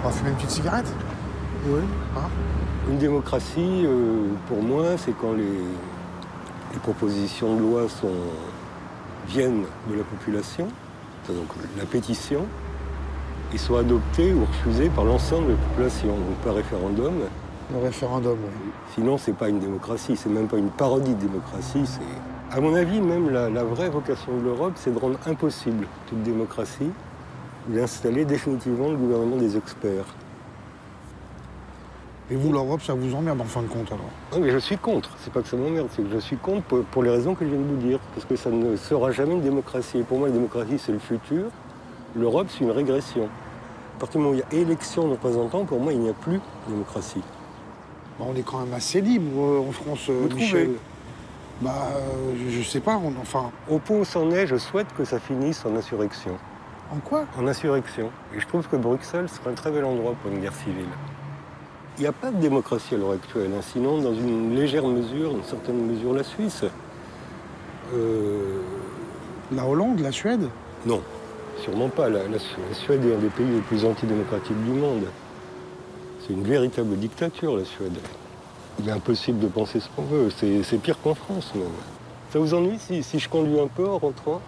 On va fumer une petite cigarette? Oui. Hein? Une démocratie, pour moi, c'est quand les propositions de loi viennent de la population, donc la pétition, et sont adoptées ou refusées par l'ensemble de la population, donc par référendum. Le référendum, oui. Sinon, c'est pas une démocratie, c'est même pas une parodie de démocratie. À mon avis, même la vraie vocation de l'Europe, c'est de rendre impossible toute démocratie, d'installer définitivement le gouvernement des experts. Et vous, l'Europe, ça vous emmerde en fin de compte, alors? Non, mais je suis contre. C'est pas que ça m'emmerde, c'est que je suis contre pour les raisons que je viens de vous dire. Parce que ça ne sera jamais une démocratie. Et pour moi, la démocratie, c'est le futur. L'Europe, c'est une régression. À partir du moment où il y a élection de représentants, pour moi, il n'y a plus de démocratie. Bah, on est quand même assez libre en France, Vous Michel. trouvez? Bah, je sais pas, enfin... Au point où c'en est, je souhaite que ça finisse en insurrection. En quoi? En insurrection. Et je trouve que Bruxelles serait un très bel endroit pour une guerre civile. Il n'y a pas de démocratie à l'heure actuelle, hein. Sinon, dans une légère mesure, une certaine mesure, la Suisse. La Hollande, la Suède? Non, sûrement pas. La Suède est un des pays les plus antidémocratiques du monde. C'est une véritable dictature, la Suède. Il est impossible de penser ce qu'on veut. C'est pire qu'en France, même. Ça vous ennuie si je conduis un peu en rentrant?